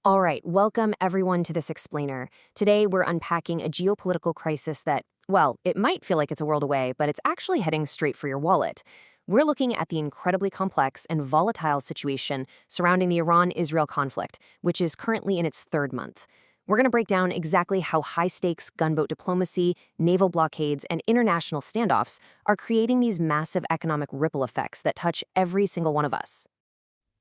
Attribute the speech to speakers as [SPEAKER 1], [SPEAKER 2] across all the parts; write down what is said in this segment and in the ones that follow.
[SPEAKER 1] All right, welcome everyone to this explainer. Today we're unpacking a geopolitical crisis that, well, it might feel like it's a world away, but it's actually heading straight for your wallet. We're looking at the incredibly complex and volatile situation surrounding the Iran-Israel conflict, which is currently in its third month. We're going to break down exactly how high-stakes gunboat diplomacy, naval blockades, and international standoffs are creating these massive economic ripple effects that touch every single one of us.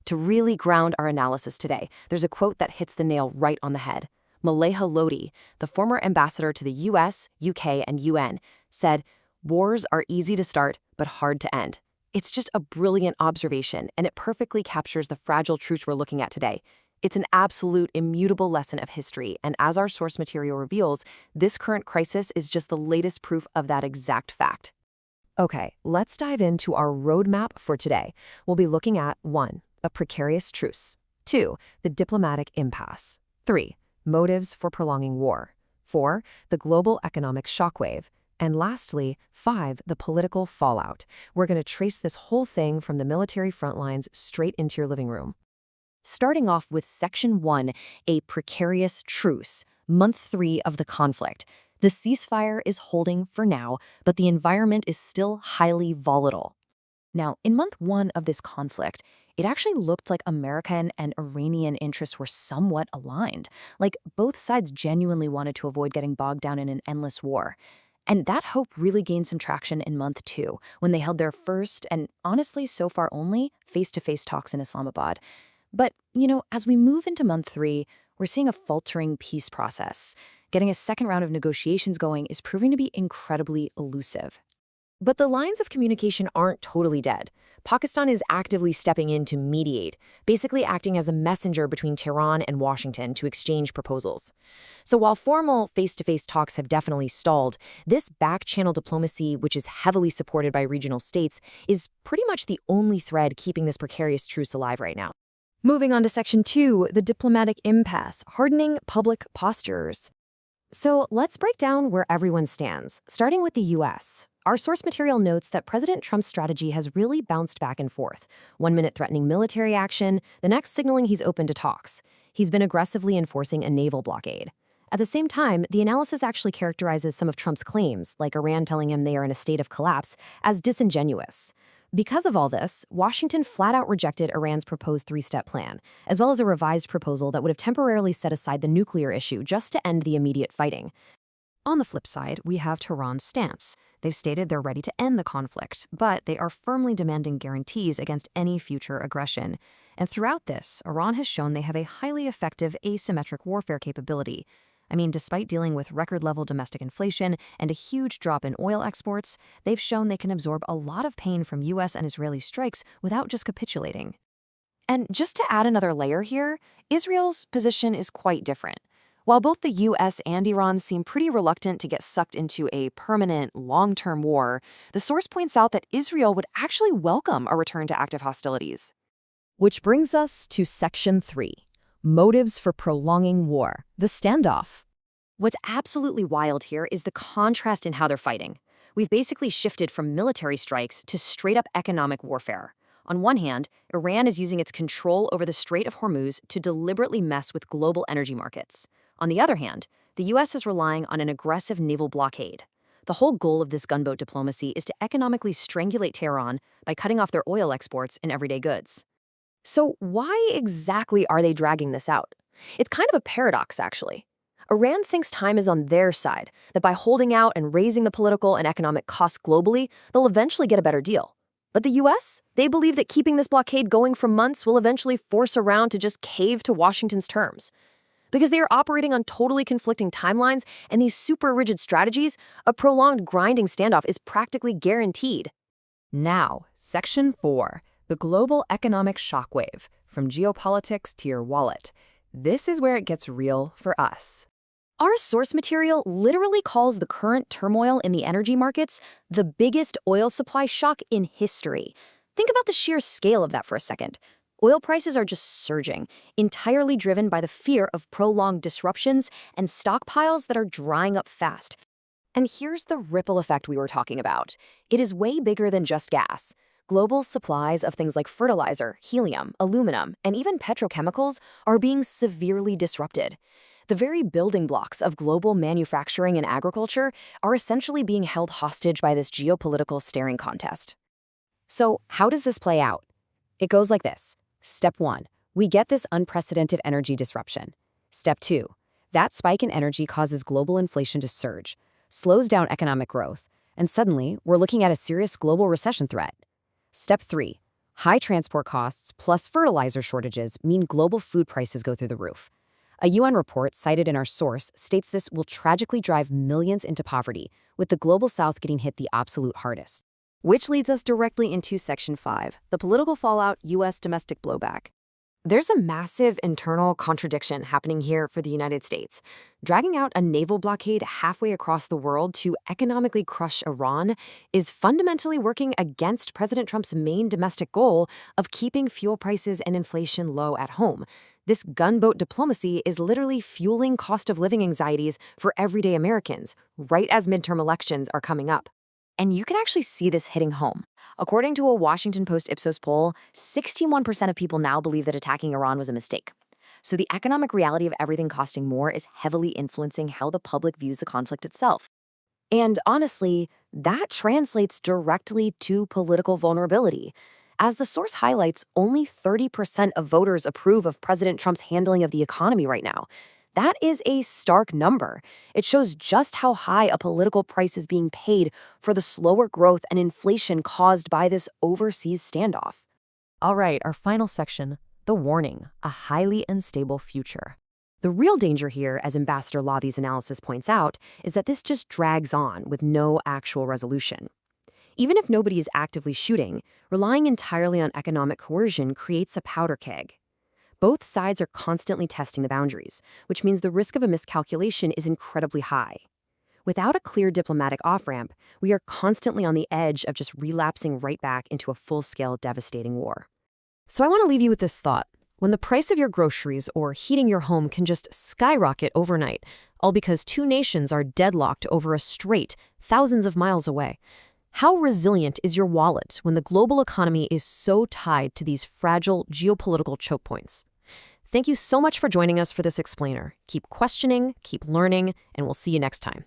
[SPEAKER 1] To really ground our analysis today, there's a quote that hits the nail right on the head. Maleeha Lodhi, the former ambassador to the US, UK, and UN, said, "Wars are easy to start, but hard to end." It's just a brilliant observation, and it perfectly captures the fragile truths we're looking at today. It's an absolute, immutable lesson of history, and as our source material reveals, this current crisis is just the latest proof of that exact fact. Okay, let's dive into our roadmap for today. We'll be looking at 1. A precarious truce. 2. The diplomatic impasse. 3. Motives for prolonging war. 4. The global economic shockwave. And lastly, 5. The political fallout. We're going to trace this whole thing from the military front lines straight into your living room. Starting off with Section 1, a precarious truce, month 3 of the conflict. The ceasefire is holding for now, but the environment is still highly volatile. Now, in month 1 of this conflict, it actually looked like American and Iranian interests were somewhat aligned, like both sides genuinely wanted to avoid getting bogged down in an endless war. And that hope really gained some traction in month 2, when they held their first, and honestly so far only, face-to-face talks in Islamabad. But, as we move into month 3, we're seeing a faltering peace process. Getting a second round of negotiations going is proving to be incredibly elusive. But the lines of communication aren't totally dead. Pakistan is actively stepping in to mediate, basically acting as a messenger between Tehran and Washington to exchange proposals. So while formal face-to-face talks have definitely stalled, this back-channel diplomacy, which is heavily supported by regional states, is pretty much the only thread keeping this precarious truce alive right now. Moving on to Section 2, the diplomatic impasse, hardening public postures. So let's break down where everyone stands, starting with the U.S. Our source material notes that President Trump's strategy has really bounced back and forth, 1 minute threatening military action, the next signaling he's open to talks. He's been aggressively enforcing a naval blockade. At the same time, the analysis actually characterizes some of Trump's claims, like Iran telling him they are in a state of collapse, as disingenuous. Because of all this, Washington flat-out rejected Iran's proposed three-step plan, as well as a revised proposal that would have temporarily set aside the nuclear issue just to end the immediate fighting. On the flip side, we have Tehran's stance. They've stated they're ready to end the conflict, but they are firmly demanding guarantees against any future aggression. And throughout this, Iran has shown they have a highly effective asymmetric warfare capability. Despite dealing with record-level domestic inflation and a huge drop in oil exports, they've shown they can absorb a lot of pain from US and Israeli strikes without just capitulating. And just to add another layer here, Israel's position is quite different. While both the US and Iran seem pretty reluctant to get sucked into a permanent, long-term war, the source points out that Israel would actually welcome a return to active hostilities. Which brings us to Section 3. Motives for prolonging war, the standoff. What's absolutely wild here is the contrast in how they're fighting. We've basically shifted from military strikes to straight-up economic warfare. On one hand, Iran is using its control over the Strait of Hormuz to deliberately mess with global energy markets. On the other hand, the US is relying on an aggressive naval blockade. The whole goal of this gunboat diplomacy is to economically strangulate Tehran by cutting off their oil exports and everyday goods. So why exactly are they dragging this out? It's kind of a paradox, actually. Iran thinks time is on their side, that by holding out and raising the political and economic costs globally, they'll eventually get a better deal. But the US? They believe that keeping this blockade going for months will eventually force Iran to just cave to Washington's terms. Because they are operating on totally conflicting timelines and these super rigid strategies, a prolonged grinding standoff is practically guaranteed. Now, Section 4. The global economic shockwave, from geopolitics to your wallet. This is where it gets real for us. Our source material literally calls the current turmoil in the energy markets the biggest oil supply shock in history. Think about the sheer scale of that for a second. Oil prices are just surging, entirely driven by the fear of prolonged disruptions and stockpiles that are drying up fast. And here's the ripple effect we were talking about. It is way bigger than just gas. Global supplies of things like fertilizer, helium, aluminum, and even petrochemicals are being severely disrupted. The very building blocks of global manufacturing and agriculture are essentially being held hostage by this geopolitical staring contest. So, how does this play out? It goes like this. Step 1. We get this unprecedented energy disruption. Step 2. That spike in energy causes global inflation to surge, slows down economic growth, and suddenly we're looking at a serious global recession threat. Step 3. High transport costs plus fertilizer shortages mean global food prices go through the roof. A UN report cited in our source states this will tragically drive millions into poverty, with the global south getting hit the absolute hardest. Which leads us directly into Section 5, the political fallout, U.S. domestic blowback. There's a massive internal contradiction happening here for the United States. Dragging out a naval blockade halfway across the world to economically crush Iran is fundamentally working against President Trump's main domestic goal of keeping fuel prices and inflation low at home. This gunboat diplomacy is literally fueling cost of living anxieties for everyday Americans, right as midterm elections are coming up. And you can actually see this hitting home. According to a Washington Post Ipsos poll, 61% of people now believe that attacking Iran was a mistake. So the economic reality of everything costing more is heavily influencing how the public views the conflict itself. And honestly, that translates directly to political vulnerability. As the source highlights, only 30% of voters approve of President Trump's handling of the economy right now. That is a stark number. It shows just how high a political price is being paid for the slower growth and inflation caused by this overseas standoff. All right, our final section, the warning, a highly unstable future. The real danger here, as Ambassador Lodhi's analysis points out, is that this just drags on with no actual resolution. Even if nobody is actively shooting, relying entirely on economic coercion creates a powder keg. Both sides are constantly testing the boundaries, which means the risk of a miscalculation is incredibly high. Without a clear diplomatic off-ramp, we are constantly on the edge of just relapsing right back into a full-scale, devastating war. So I want to leave you with this thought. When the price of your groceries or heating your home can just skyrocket overnight, all because two nations are deadlocked over a strait thousands of miles away, how resilient is your wallet when the global economy is so tied to these fragile geopolitical choke points? Thank you so much for joining us for this explainer. Keep questioning, keep learning, and we'll see you next time.